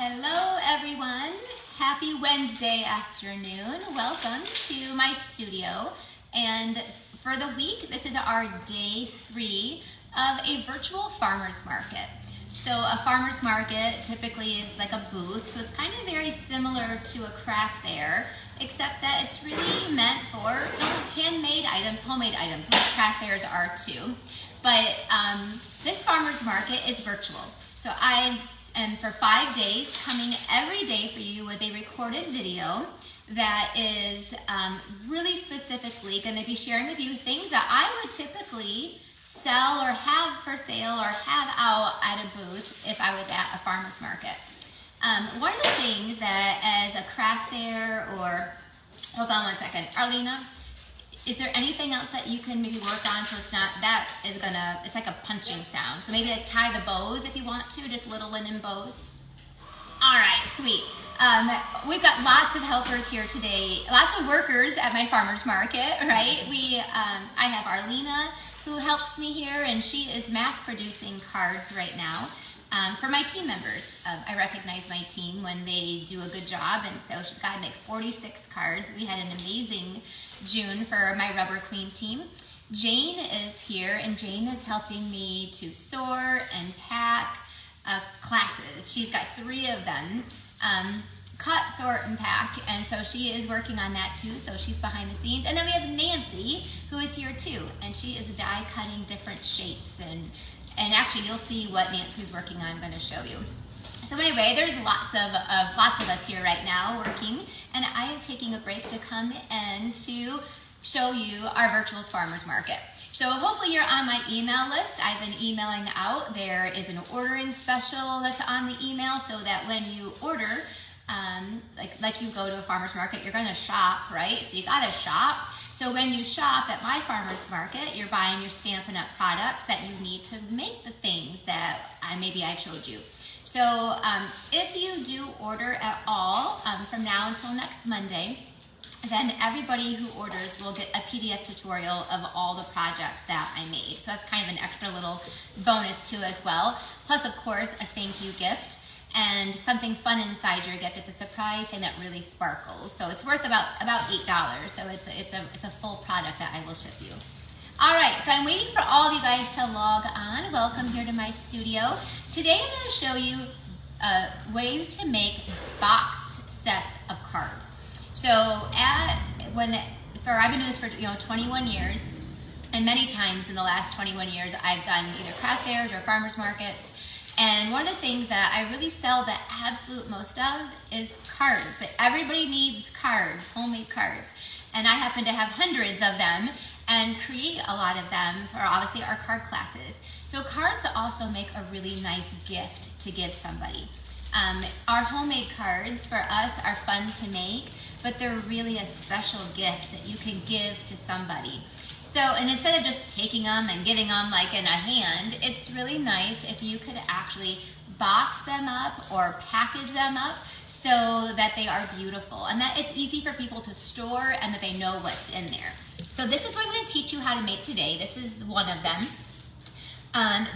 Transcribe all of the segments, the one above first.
Hello everyone, happy Wednesday afternoon. Welcome to my studio. And for the week, this is our day 3 of a virtual farmer's market. So a farmer's market typically is like a booth, so it's kind of very similar to a craft fair, except that it's really meant for handmade items, homemade items, which craft fairs are too. But this farmer's market is virtual. So I am for 5 days coming every day for you with a recorded video that is really specifically going to be sharing with you things that I would typically sell or have for sale or have out at a booth if I was at a farmer's market. One of the things that as a craft fair or, hold on one second, Arlena, is there anything else that you can maybe work on so it's not, that is gonna, it's like a punching sound. So maybe like tie the bows if you want to, just little linen bows. All right, sweet. We've got lots of helpers here today, lots of workers at my farmer's market, right? I have Arlena who helps me here, and she is mass producing cards right now for my team members. I recognize my team when they do a good job, and so she's got to make 46 cards. We had an amazing June for my Rubber Queen team. Jane is here, and Jane is helping me to sort and pack classes. She's got 3 of them, cut, sort, and pack, and so she is working on that too, so she's behind the scenes. And then we have Nancy, who is here too, and she is die cutting different shapes, and actually you'll see what Nancy's working on. I'm going to show you. So anyway, there's lots of us here right now working, and I am taking a break to come and to show you our virtual farmers market. So hopefully you're on my email list. I've been emailing out. There is an ordering special that's on the email, so that when you order, like you go to a farmer's market, you're going to shop, right? So you got to shop. So when you shop at my farmer's market, you're buying your Stampin' Up! Products that you need to make the things that maybe I showed you. So if you do order at all from now until next Monday, then everybody who orders will get a PDF tutorial of all the projects that I made. So that's kind of an extra little bonus too as well. Plus, of course, a thank you gift and something fun inside your gift. It's a surprise thing that really sparkles. So it's worth about $8. So it's a full product that I will ship you. All right, so I'm waiting for all of you guys to log on. Welcome here to my studio. Today I'm going to show you ways to make box sets of cards. So I've been doing this for 21 years, and many times in the last 21 years I've done either craft fairs or farmers markets. And one of the things that I really sell the absolute most of is cards. Everybody needs cards, homemade cards. And I happen to have hundreds of them and create a lot of them for obviously our card classes. So cards also make a really nice gift to give somebody. Our homemade cards for us are fun to make, but they're really a special gift that you can give to somebody. So, and instead of just taking them and giving them like in a hand, it's really nice if you could actually box them up or package them up so that they are beautiful and that it's easy for people to store and that they know what's in there. So this is what I'm going to teach you how to make today. This is one of them.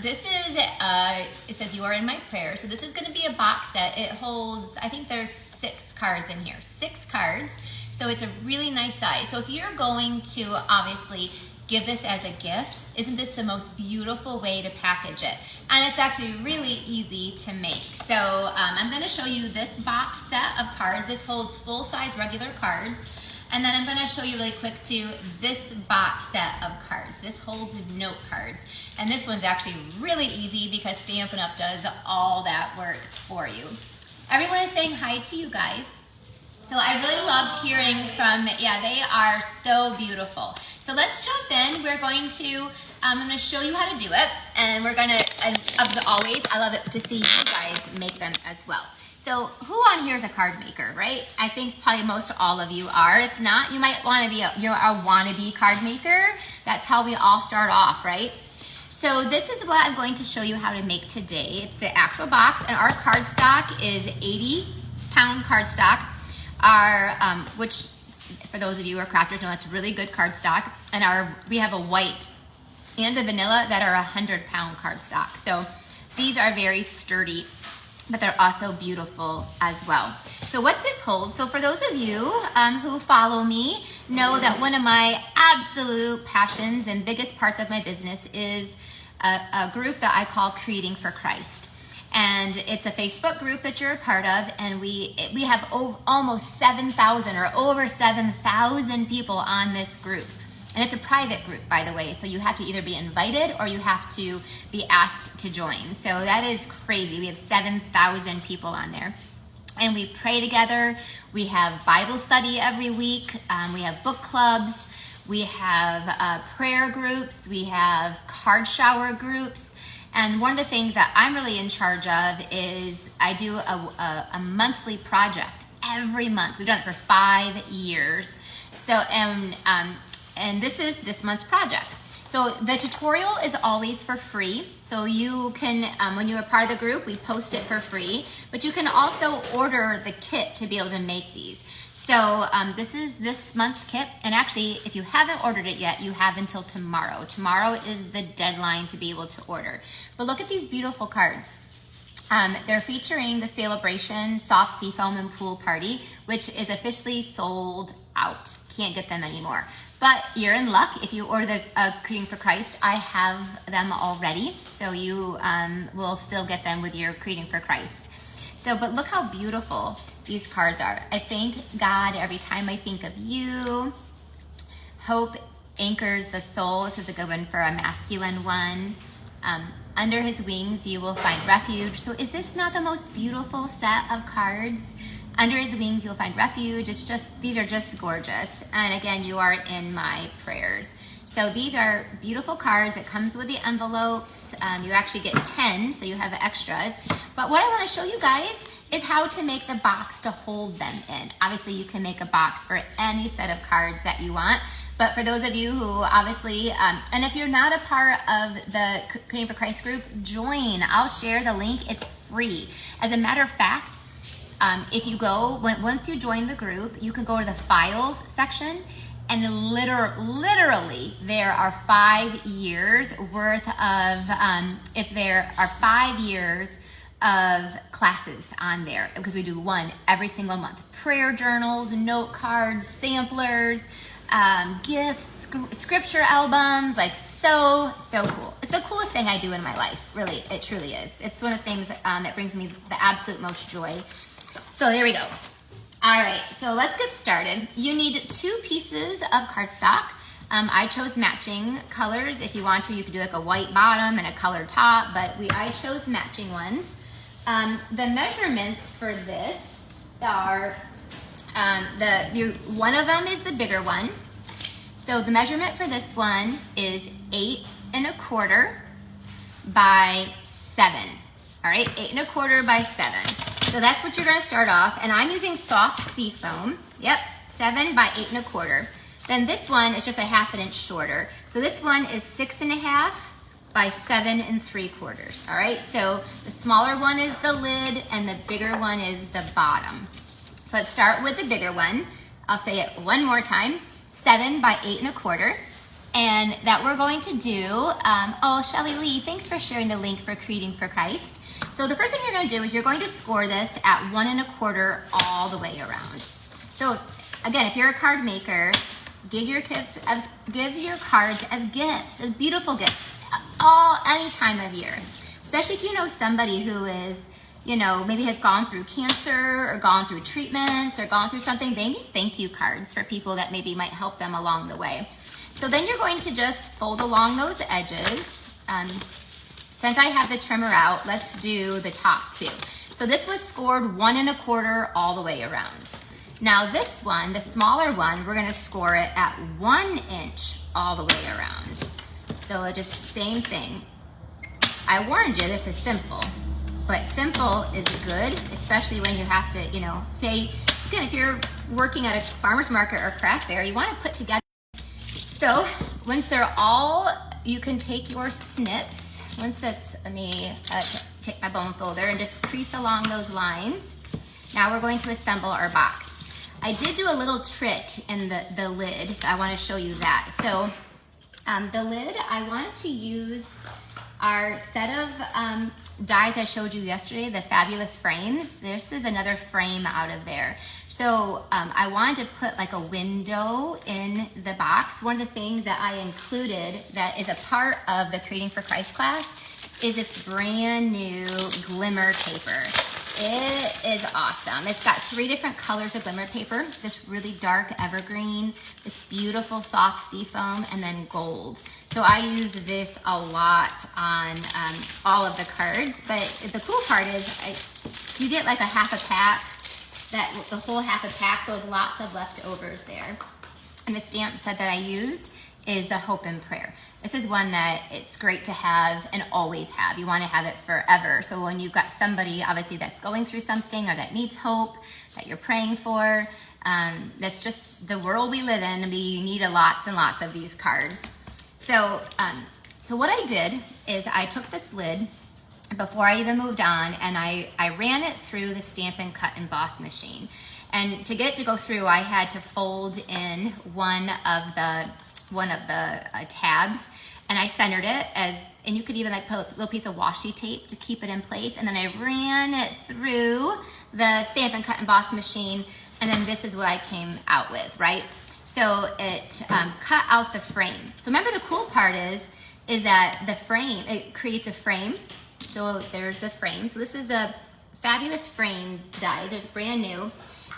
This is, it says you are in my prayer. So this is going to be a box set. It holds, I think there's 6 cards in here, 6 cards. So it's a really nice size. So if you're going to obviously give this as a gift, isn't this the most beautiful way to package it? And it's actually really easy to make. So I'm going to show you this box set of cards. This holds full-size regular cards. And then I'm going to show you really quick too this box set of cards. This holds note cards. And this one's actually really easy because Stampin' Up! Does all that work for you. Everyone is saying hi to you guys. So I really loved hearing from, yeah, they are so beautiful. So let's jump in. We're going to, I'm going to show you how to do it. And we're going to, and as always, I love it to see you guys make them as well. So who on here is a card maker, right? I think probably most all of you are. If not, you might want to be you're a wannabe card maker. That's how we all start off, right? So this is what I'm going to show you how to make today. It's the actual box, and our cardstock is 80-pound cardstock. Which for those of you who are crafters know that's really good cardstock. And we have a white and a vanilla that are 100-pound cardstock. So these are very sturdy. but they're also beautiful as well. So what this holds, so for those of you who follow me, know that one of my absolute passions and biggest parts of my business is a group that I call Creating for Christ. And it's a Facebook group that you're a part of, and we have almost 7,000 or over 7,000 people on this group. And it's a private group, by the way, so you have to either be invited or you have to be asked to join. So that is crazy. We have 7,000 people on there. And we pray together. We have Bible study every week. We have book clubs. We have prayer groups. We have card shower groups. And one of the things that I'm really in charge of is I do a monthly project every month. We've done it for 5 years. So, and this is this month's project. So the tutorial is always for free. So you can, when you're a part of the group, we post it for free, but you can also order the kit to be able to make these. So this is this month's kit. And actually, if you haven't ordered it yet, you have until tomorrow. Tomorrow is the deadline to be able to order. But look at these beautiful cards. They're featuring the Celebration Soft Seafoam and Pool Party, which is officially sold out. Can't get them anymore. But you're in luck. If you order the Creating for Christ, I have them already. So you will still get them with your Creating for Christ. So, but look how beautiful these cards are. I thank God every time I think of you. Hope anchors the soul. This is a good one for a masculine one. Under his wings, you will find refuge. So is this not the most beautiful set of cards? Under his wings, you'll find refuge. It's just, these are just gorgeous. And again, you are in my prayers. So these are beautiful cards. It comes with the envelopes. You actually get 10, so you have extras. But what I want to show you guys is how to make the box to hold them in. Obviously, you can make a box for any set of cards that you want. But for those of you who obviously, and if you're not a part of the Creating for Christ group, join. I'll share the link. It's free. As a matter of fact, if you go, once you join the group, you can go to the files section, and literally there are 5 years worth of, if there are 5 years of classes on there, because we do one every single month. Prayer journals, note cards, samplers, gifts, scripture albums, like so cool. It's the coolest thing I do in my life, really, it truly is. It's one of the things that brings me the absolute most joy. So there we go. All right, so let's get started. You need 2 pieces of cardstock. I chose matching colors. If you want to, you could do like a white bottom and a colored top, but I chose matching ones. The measurements for this are, one of them is the bigger one. So the measurement for this one is 8 1/4 by 7. All right, 8 1/4 by 7. So that's what you're gonna start off, and I'm using soft sea foam. Yep, 7 by 8 1/4. Then this one is just a 1/2 inch shorter. So this one is 6 1/2 by 7 3/4. All right, so the smaller one is the lid and the bigger one is the bottom. So let's start with the bigger one. I'll say it one more time, 7 by 8 1/4. And that we're going to do, oh, Shelly Lee, thanks for sharing the link for Creating for Christ. So the first thing you're gonna do is you're going to score this at 1 1/4 all the way around. So again, if you're a card maker, give your cards as gifts, as beautiful gifts, any time of year. Especially if you know somebody who is, maybe has gone through cancer or gone through treatments or gone through something. They need thank you cards for people that maybe might help them along the way. So then you're going to just fold along those edges. Since I have the trimmer out, let's do the top too. So this was scored 1 1/4 all the way around. Now this one, the smaller one, we're gonna score it at 1 inch all the way around. So just same thing. I warned you, this is simple, but simple is good, especially when you have to, say, again, if you're working at a farmer's market or craft fair, you wanna put together. So once they're all, you can take your snips. Once it's, let me take my bone folder and just crease along those lines. Now we're going to assemble our box. I did do a little trick in the lid, so I want to show you that. So the lid, I wanted to use our set of dies I showed you yesterday, the fabulous frames, this is another frame out of there. So I wanted to put like a window in the box. One of the things that I included that is a part of the Creating for Christ class is this brand new glimmer paper. It is awesome. It's got 3 different colors of glimmer paper, this really dark evergreen, this beautiful soft seafoam, and then gold. So I use this a lot on all of the cards, but the cool part is you get like a half a pack, the whole half a pack, so there's lots of leftovers there. And the stamp set that I used is the Hope and Prayer. This is one that it's great to have and always have. You want to have it forever. So when you've got somebody obviously that's going through something or that needs hope, that you're praying for, that's just the world we live in. We need lots and lots of these cards. So, so what I did is I took this lid before I even moved on, and I ran it through the Stampin' Cut Emboss machine. And to get it to go through, I had to fold in one of the tabs, and I centered it and you could even like put a little piece of washi tape to keep it in place. And then I ran it through the Stampin' Cut Emboss machine, and then this is what I came out with, right? So it cut out the frame. So remember, the cool part is that the frame, it creates a frame. So there's the frame. So this is the fabulous frame dies. It's brand new.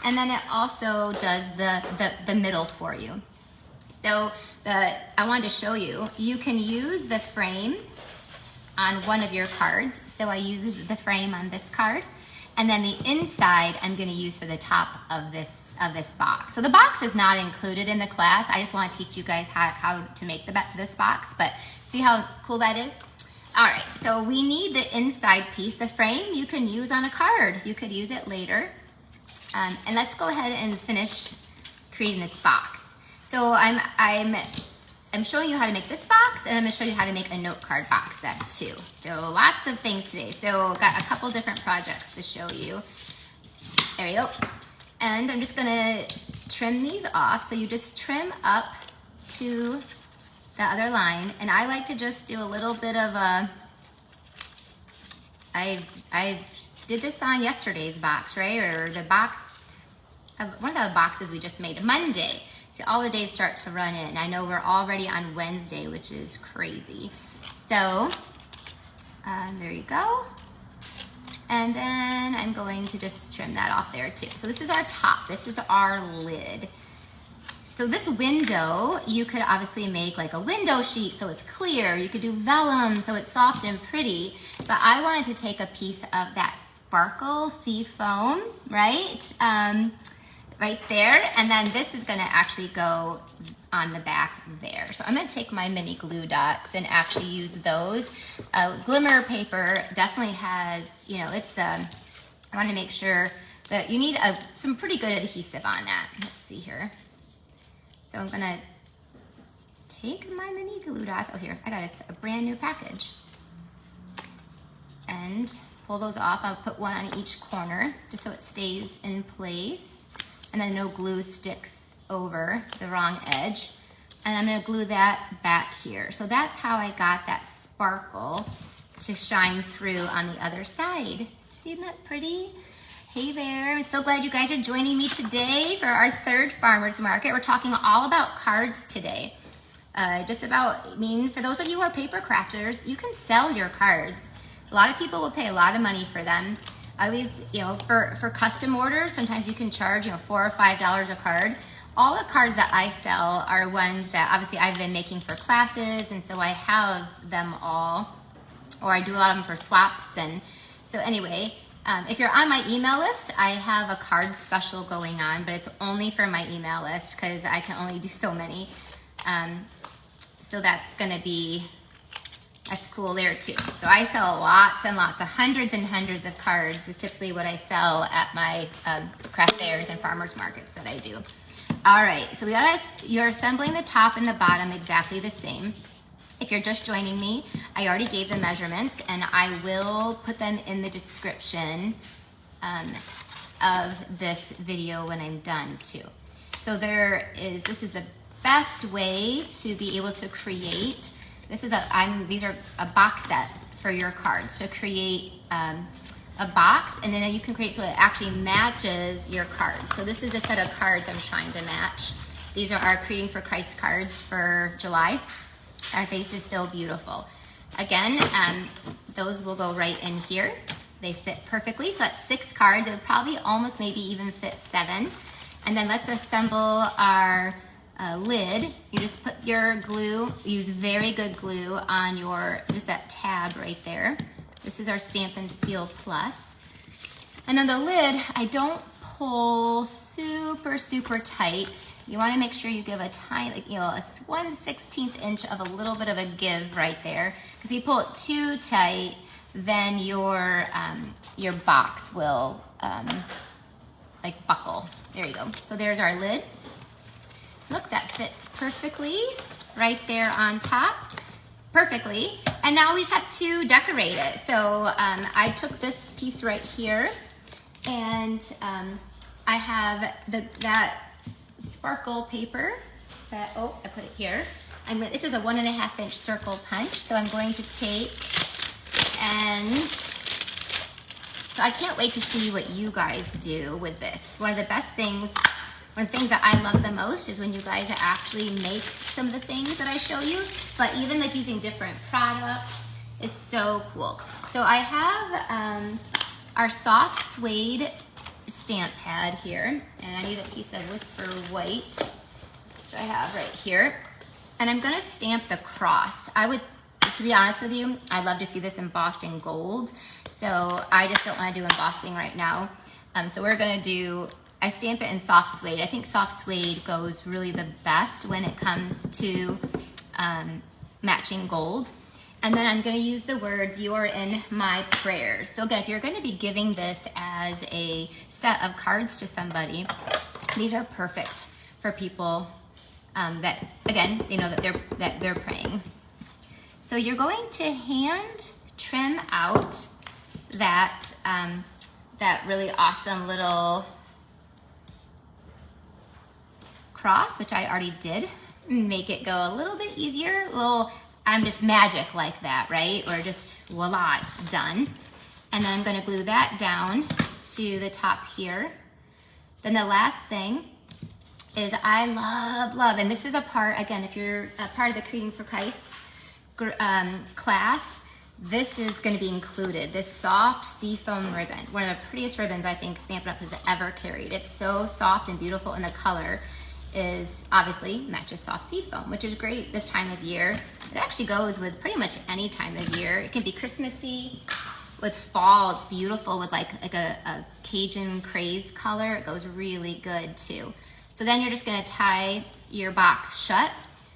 And then it also does the middle for you. So I wanted to show you, you can use the frame on one of your cards. So I used the frame on this card. And then the inside I'm going to use for the top of this box. So the box is not included in the class. I just want to teach you guys how to make this box. But see how cool that is? All right, so we need the inside piece. The frame you can use on a card. You could use it later. And let's go ahead and finish creating this box. So I'm showing you how to make this box, and I'm going to show you how to make a note card box set too. So lots of things today. So got a couple different projects to show you. There we go. And I'm just going to trim these off. So you just trim up to the other line, and I like to just do a little bit of a, I did this on yesterday's box, right? Or the box, one of the boxes we just made Monday. See, all the days start to run in. I know we're already on Wednesday, which is crazy. So there you go. And then I'm going to just trim that off there too. So this is our top, this is our lid. So this window, you could obviously make like a window sheet so it's clear. You could do vellum so it's soft and pretty. But I wanted to take a piece of that sparkle sea foam, right? Right there. And then this is gonna actually go on the back there. So I'm gonna take my mini glue dots and actually use those. Glimmer paper definitely has, you know, it's, I wanna make sure that you need some pretty good adhesive on that. Let's see here. So I'm gonna take my mini glue dots. Oh, here, I got it. It's a brand new package. And pull those off. I'll put one on each corner just so it stays in place. And then no glue sticks over the wrong edge. And I'm gonna glue that back here. So that's how I got that sparkle to shine through on the other side. Isn't that pretty? Hey there, I'm so glad you guys are joining me today for our third farmer's market. We're talking all about cards today. Just about, I mean, for those of you who are paper crafters, you can sell your cards. A lot of people will pay a lot of money for them. I always, you know, for custom orders, sometimes you can charge, you know, $4 or $5 a card. All the cards that I sell are ones that obviously I've been making for classes, and so I have them all, or I do a lot of them for swaps. And so anyway, if you're on my email list, I have a card special going on, but it's only for my email list because I can only do so many. So that's gonna be, that's cool there too. So I sell lots and lots of hundreds and hundreds of cards is typically what I sell at my craft fairs and farmers markets that I do. All right, so you're assembling the top and the bottom exactly the same. If you're just joining me, I already gave the measurements, and I will put them in the description of this video when I'm done too. So this is the best way to be able to create, these are a box set for your cards to create a box, and then you can create so it actually matches your cards. So this is a set of cards I'm trying to match. These are our Creating for Christ cards for July. Aren't they just so beautiful? Again, those will go right in here. They fit perfectly, so that's 6 cards. It would probably almost maybe even fit 7. And then let's assemble our lid. You just put your glue, use very good glue on your, just that tab right there. This is our Stamp and Seal Plus. And then the lid, I don't pull super, super tight. You wanna make sure you give a tiny, like, you know, a 1/16 inch of a little bit of a give right there. Because if you pull it too tight, then your box will like buckle. There you go. So there's our lid. Look, that fits perfectly right there on top. Perfectly. And now we just have to decorate it. So I took this piece right here, and I have that sparkle paper that, oh, I put it here. This is a 1.5 inch circle punch. So I'm going to take, and so I can't wait to see what you guys do with this. One of the things that I love the most is when you guys actually make some of the things that I show you, but even like using different products is so cool. So I have our soft suede stamp pad here, and I need a piece of Whisper White, which I have right here. And I'm gonna stamp the cross. To be honest with you, I'd love to see this embossed in gold. So I just don't wanna do embossing right now. So we're gonna do, I stamp it in soft suede. I think soft suede goes really the best when it comes to matching gold. And then I'm gonna use the words, "You are in my prayers." So again, if you're gonna be giving this as a set of cards to somebody, these are perfect for people that, again, you know, that they're praying. So you're going to hand trim out that really awesome little cross, which I already did. Make it go a little bit easier. I'm just magic like that, right? Or just voila, it's done. And then I'm gonna glue that down to the top here. Then the last thing is I love, and this is a part, again, if you're a part of the Creating for Christ class, this is gonna be included, this soft seafoam ribbon. One of the prettiest ribbons I think Stampin' Up! Has ever carried. It's so soft and beautiful, and the color is obviously matches soft seafoam, which is great this time of year. It actually goes with pretty much any time of year. It can be Christmassy, with fall, it's beautiful with like a Cajun craze color. It goes really good too. So then you're just gonna tie your box shut.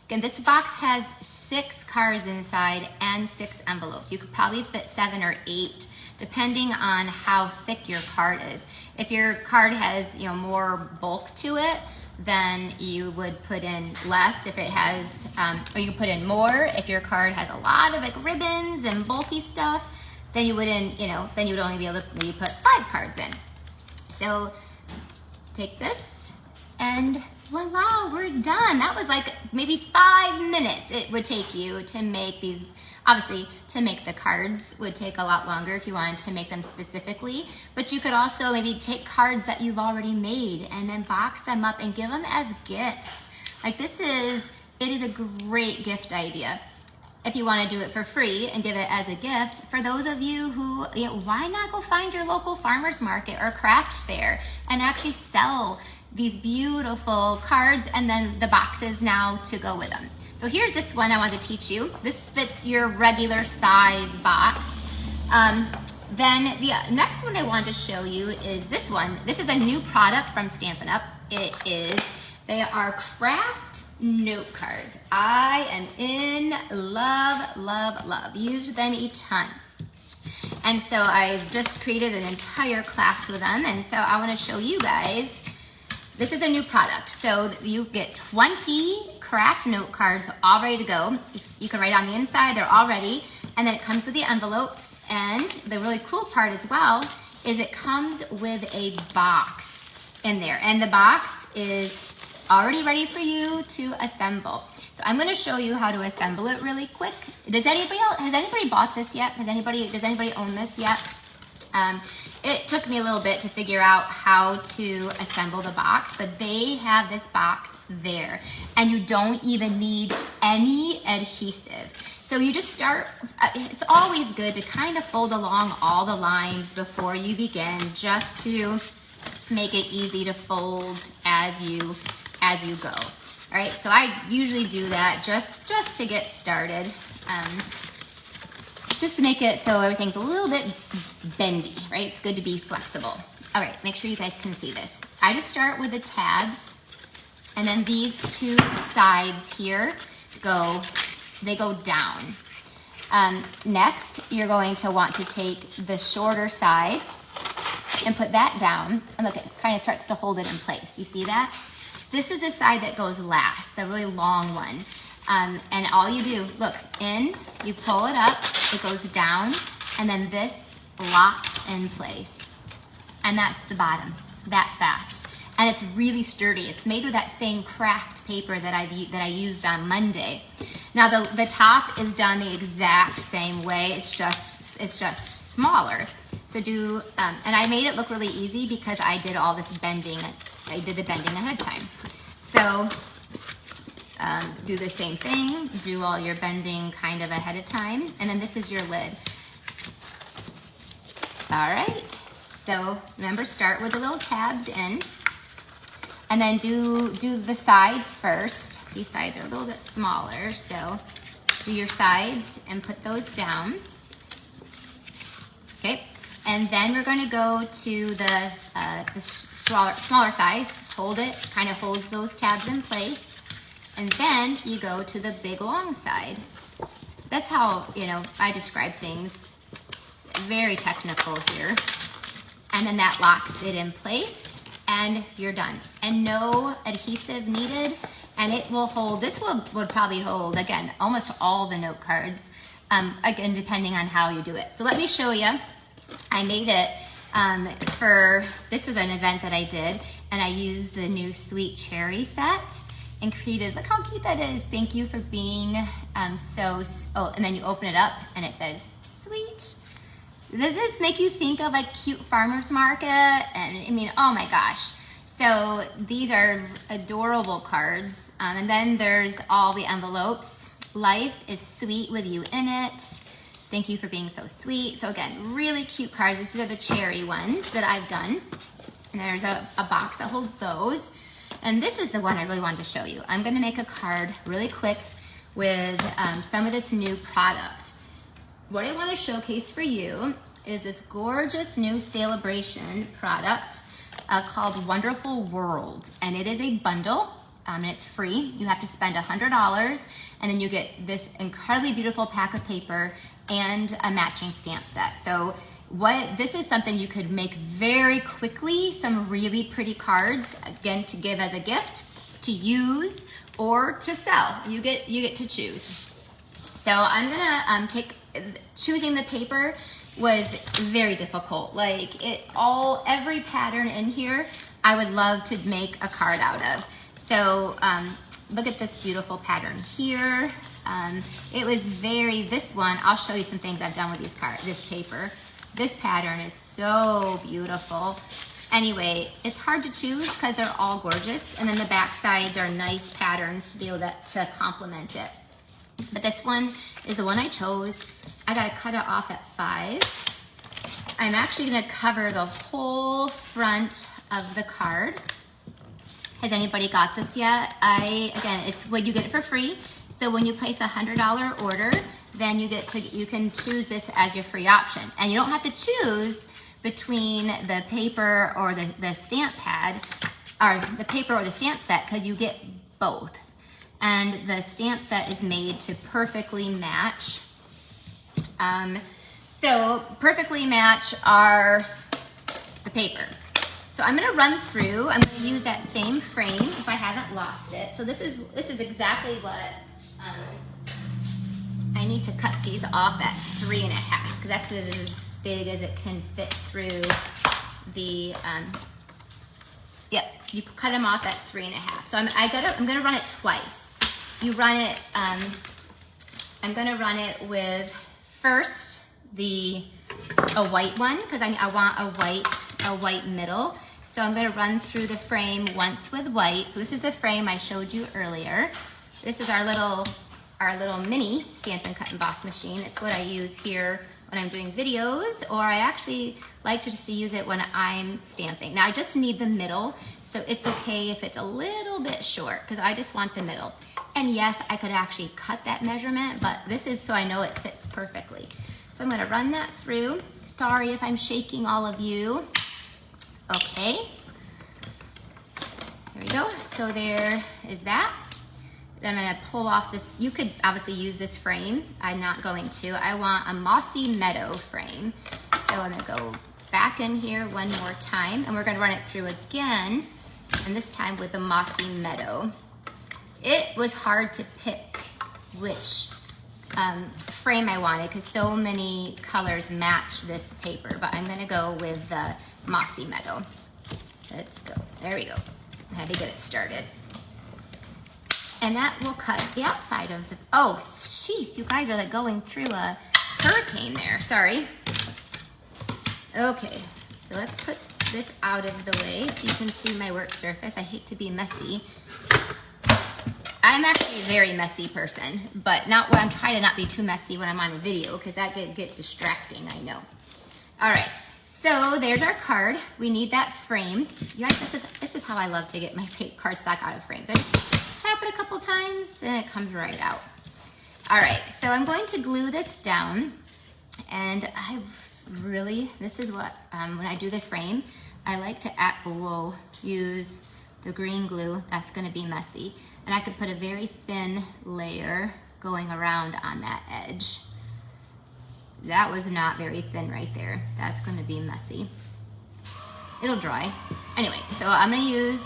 Again, this box has 6 cards inside and 6 envelopes. You could probably fit 7 or 8, depending on how thick your card is. If your card has, you know, more bulk to it, then you would put in less. If it has, or you put in more. If your card has a lot of like ribbons and bulky stuff, then you wouldn't, you know, then you would only be able to maybe put 5 cards in. So take this, and voila, we're done. That was like maybe 5 minutes it would take you to make these. Obviously, to make the cards would take a lot longer if you wanted to make them specifically, but you could also maybe take cards that you've already made and then box them up and give them as gifts. Like it is a great gift idea. If you want to do it for free and give it as a gift, for those of you who, you know, why not go find your local farmer's market or craft fair and actually sell these beautiful cards and then the boxes now to go with them. So here's this one I wanted to teach you. This fits your regular size box. Then the next one I wanted to show you is this one. This is a new product from Stampin' Up! They are craft note cards. I am in love, love, love. Used them a ton. And so I've just created an entire class with them. And so I want to show you guys, this is a new product. So you get 20 craft note cards all ready to go. You can write on the inside, they're all ready. And then it comes with the envelopes. And the really cool part as well is it comes with a box in there. And the box is already ready for you to assemble. So I'm gonna show you how to assemble it really quick. Has anybody bought this yet? Does anybody own this yet? It took me a little bit to figure out how to assemble the box, but they have this box there, and you don't even need any adhesive. So you just start, it's always good to kind of fold along all the lines before you begin, just to make it easy to fold as you go. All right, so I usually do that just to get started. Just to make it so everything's a little bit bendy, right? It's good to be flexible. All right, make sure you guys can see this. I just start with the tabs, and then these two sides here go down. Next, you're going to want to take the shorter side and put that down, and look, it kind of starts to hold it in place. You see that? This is the side that goes last, the really long one. And all you do, look, in, you pull it up, it goes down, and then this locks in place. And that's the bottom, that fast. And it's really sturdy. It's made with that same craft paper that I used on Monday. Now the top is done the exact same way, it's just smaller. So and I made it look really easy because I did all this bending. I did the bending ahead of time. So do the same thing, do all your bending kind of ahead of time, and then this is your lid. All right, so remember, start with the little tabs in, and then do the sides first. These sides are a little bit smaller, so do your sides and put those down. Okay, and then we're going to go to the smaller size. Hold it, kind of holds those tabs in place. And then you go to the big long side. That's how, I describe things. Very technical here. And then that locks it in place, and you're done. And no adhesive needed, and it will hold, this would probably hold, again, almost all the note cards, again, depending on how you do it. So let me show you. I made it this was an event that I did, and I used the new Sweet Cherry set and created, look how cute that is. Thank you for being and then you open it up and it says, sweet. Does this make you think of like cute farmer's market? And I mean, oh my gosh. So these are adorable cards. And then there's all the envelopes. Life is sweet with you in it. Thank you for being so sweet. So again, really cute cards. These are the cherry ones that I've done. And there's a box that holds those. And this is the one I really wanted to show you. I'm gonna make a card really quick with some of this new product. What I wanna showcase for you is this gorgeous new celebration product called Wonderful World. And it is a bundle, and it's free. You have to spend $100, and then you get this incredibly beautiful pack of paper and a matching stamp set. So this is something you could make very quickly, some really pretty cards, again, to give as a gift, to use, or to sell. You get to choose. So I'm gonna choosing the paper was very difficult. Like every pattern in here, I would love to make a card out of. So look at this beautiful pattern here. This one, I'll show you some things I've done with this paper. This pattern is so beautiful. Anyway, it's hard to choose because they're all gorgeous, and then the back sides are nice patterns to be able to complement it. But this one is the one I chose. I gotta cut it off at 5. I'm actually gonna cover the whole front of the card. Has anybody got this yet? Again, it's when you get it for free. So when you place a $100 order, then you can choose this as your free option. And you don't have to choose between the paper or the stamp pad, or the paper or the stamp set, because you get both. And the stamp set is made to perfectly match. So perfectly match the paper. So I'm gonna run through, I'm gonna use that same frame if I haven't lost it. So this is exactly what, I need to cut these off at 3.5, because that's as big as it can fit through the, you cut them off at 3.5. So I'm gonna run it twice. You run it, I'm gonna run it with first the a white one because I want a white middle. So I'm gonna run through the frame once with white. So this is the frame I showed you earlier. This is our little mini Stampin' Cut and Emboss machine. It's what I use here when I'm doing videos, or I actually like to just use it when I'm stamping. Now I just need the middle, so it's okay if it's a little bit short because I just want the middle. And yes, I could actually cut that measurement, but this is so I know it fits perfectly. So I'm gonna run that through. Sorry if I'm shaking all of you. Okay, there we go. So there is that. Then I'm gonna pull off this. You could obviously use this frame. I'm not going to. I want a Mossy Meadow frame. So I'm gonna go back in here one more time, and we're gonna run it through again, and this time with the Mossy Meadow. It was hard to pick which frame I wanted because so many colors match this paper, but I'm gonna go with the Mossy Meadow. Let's go. There we go. I had to get it started. And that will cut the outside of the, oh, jeez, you guys are like going through a hurricane there, sorry. Okay, so let's put this out of the way so you can see my work surface. I hate to be messy. I'm actually a very messy person, but not when I'm trying to not be too messy when I'm on a video because that could get distracting, I know. All right, so there's our card. We need that frame. You guys, this is how I love to get my cardstock out of frames. I just tap it a couple times and it comes right out. All right, so I'm going to glue this down, and this is what, when I do the frame, I like to use the green glue. That's gonna be messy. And I could put a very thin layer going around on that edge. That was not very thin right there. That's gonna be messy. It'll dry. Anyway, so I'm gonna use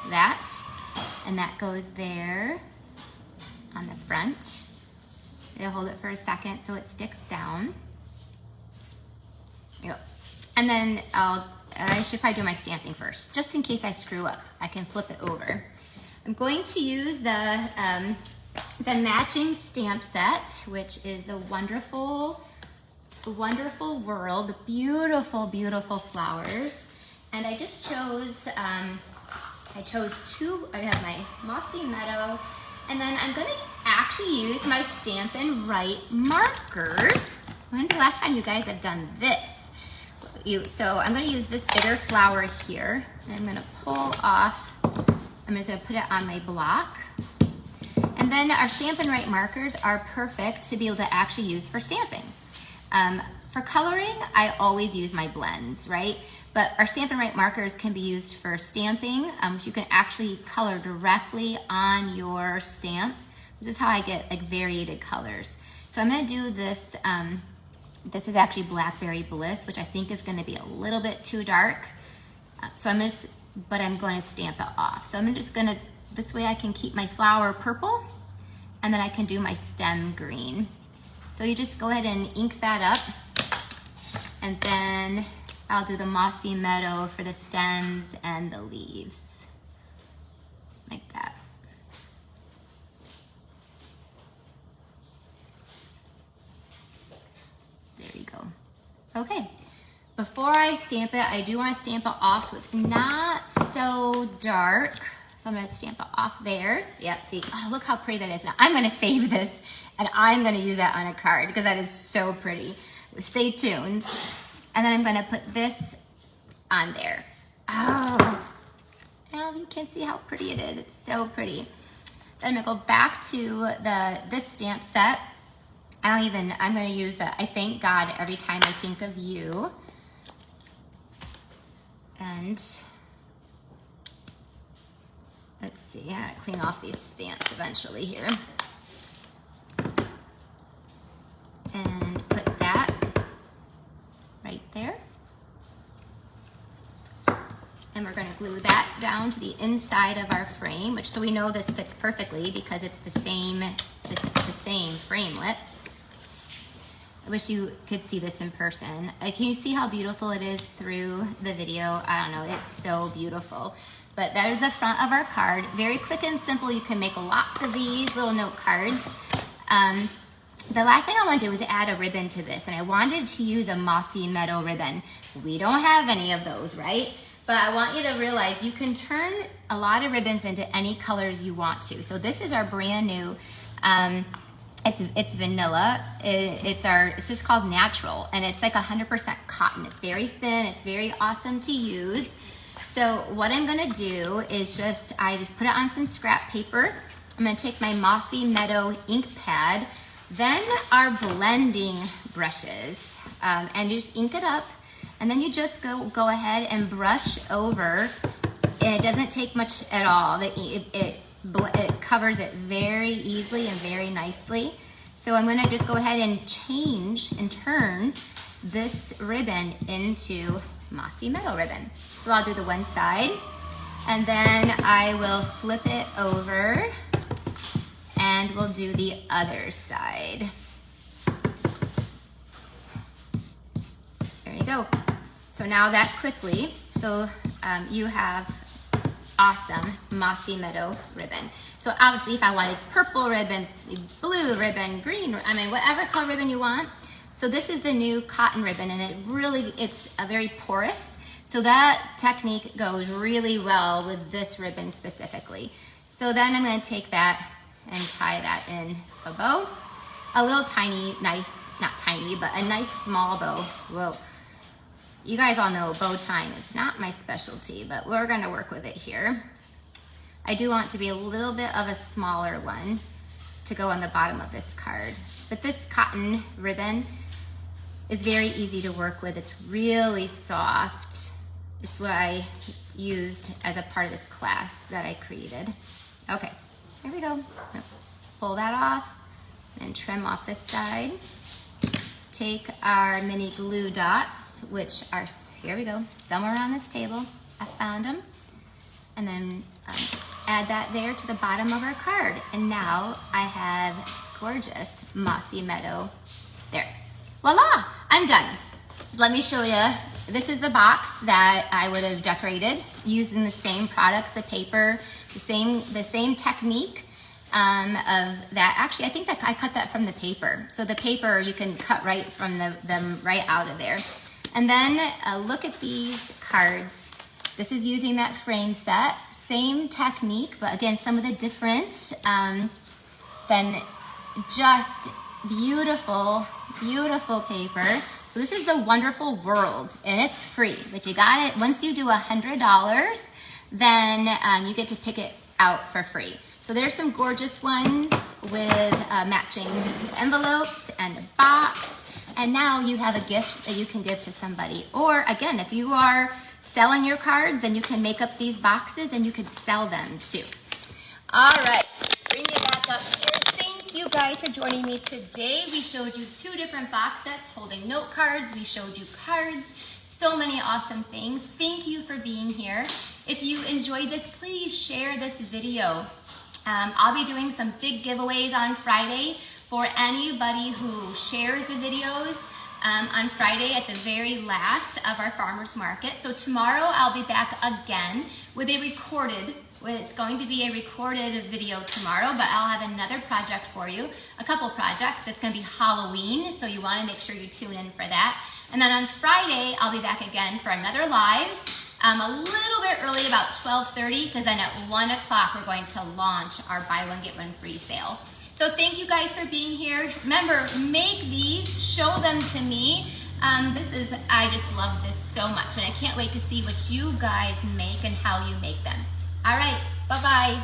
that, and that goes there on the front. It'll hold it for a second so it sticks down. There you go. And then I should probably do my stamping first, just in case I screw up. I can flip it over. I'm going to use the matching stamp set, which is the Wonderful World, beautiful, beautiful flowers. And I just chose, I chose two. I have my Mossy Meadow, and then I'm gonna actually use my Stampin' Write markers. When's the last time you guys have done this? So I'm gonna use this bigger flower here, and I'm gonna pull off, I'm just gonna put it on my block. And then our Stampin' Write markers are perfect to be able to actually use for stamping. For coloring, I always use my blends, right? But our Stampin' Write markers can be used for stamping. So you can actually color directly on your stamp. This is how I get like varied colors. So I'm gonna do this, this is actually Blackberry Bliss, which I think is gonna be a little bit too dark. But I'm going to stamp it off. So I'm just gonna, this way I can keep my flower purple, and then I can do my stem green. So you just go ahead and ink that up, and then I'll do the Mossy Meadow for the stems and the leaves, like that. There you go. Okay. Before I stamp it, I do want to stamp it off so it's not so dark. So I'm going to stamp it off there. Yep, see, oh, look how pretty that is. Now I'm going to save this, and I'm going to use that on a card because that is so pretty. Stay tuned. And then I'm going to put this on there. Oh, you can see how pretty it is. It's so pretty. Then I'm going to go back to this stamp set. I'm going to use I thank God every time I think of you. And let's see, I gotta clean off these stamps eventually here. And put that right there. And we're gonna glue that down to the inside of our frame, so we know this fits perfectly because it's the same framelit. I wish you could see this in person. Can you see how beautiful it is through the video? I don't know, it's so beautiful. But that is the front of our card. Very quick and simple. You can make lots of these little note cards. the last thing I want to do is add a ribbon to this, and I wanted to use a mossy meadow ribbon. We don't have any of those, right? But I want you to realize you can turn a lot of ribbons into any colors you want to. So this is our brand new, it's vanilla. It's just called natural, and it's like 100% cotton. It's very thin, it's very awesome to use. So what I'm gonna do is I just put it on some scrap paper. I'm gonna take my Mossy Meadow ink pad, then our blending brushes, and you just ink it up, and then you just go ahead and brush over, and it doesn't take much at all. It covers it very easily and very nicely. So I'm gonna just go ahead and change and turn this ribbon into Mossy Meadow ribbon. So I'll do the one side, and then I will flip it over, and we'll do the other side. There you go. So now that quickly, you have awesome Mossy Meadow ribbon. So obviously if I wanted purple ribbon, blue ribbon, green, whatever color ribbon you want. So this is the new cotton ribbon, and it's a very porous. So that technique goes really well with this ribbon specifically. So then I'm gonna take that and tie that in a bow. A little tiny, nice, not tiny, but a nice small bow. Whoa. You guys all know bow tying is not my specialty, but we're gonna work with it here. I do want it to be a little bit of a smaller one to go on the bottom of this card. But this cotton ribbon is very easy to work with. It's really soft. It's what I used as a part of this class that I created. Okay, here we go. Pull that off and trim off this side. Take our mini glue dots, which are, here we go, somewhere on this table. I found them. And then add that there to the bottom of our card. And now I have gorgeous Mossy Meadow there. Voila, I'm done. Let me show you. This is the box that I would have decorated using the same products, the paper, the same technique of that. Actually, I think that I cut that from the paper. So the paper you can cut right from them right out of there. And then look at these cards. This is using that frame set, same technique, but again, some of the different, then just beautiful, beautiful paper. So this is the Wonderful World, and it's free, but you got it. Once you do $100, then you get to pick it out for free. So there's some gorgeous ones with matching envelopes and a box, and now you have a gift that you can give to somebody. Or again, if you are selling your cards, then you can make up these boxes and you can sell them too. All right, bring it back up here. Thank you guys for joining me today. We showed you 2 different box sets holding note cards. We showed you cards, so many awesome things. Thank you for being here. If you enjoyed this, please share this video. I'll be doing some big giveaways on Friday for anybody who shares the videos on Friday at the very last of our farmers market. So tomorrow I'll be back again with a it's going to be a recorded video tomorrow, but I'll have another project for you, a couple projects. It's gonna be Halloween, so you wanna make sure you tune in for that. And then on Friday, I'll be back again for another live, a little bit early, about 12:30, because then at 1 o'clock, we're going to launch our buy one, get one free sale. So thank you guys for being here. Remember, make these, show them to me. I just love this so much, and I can't wait to see what you guys make and how you make them. All right, bye-bye.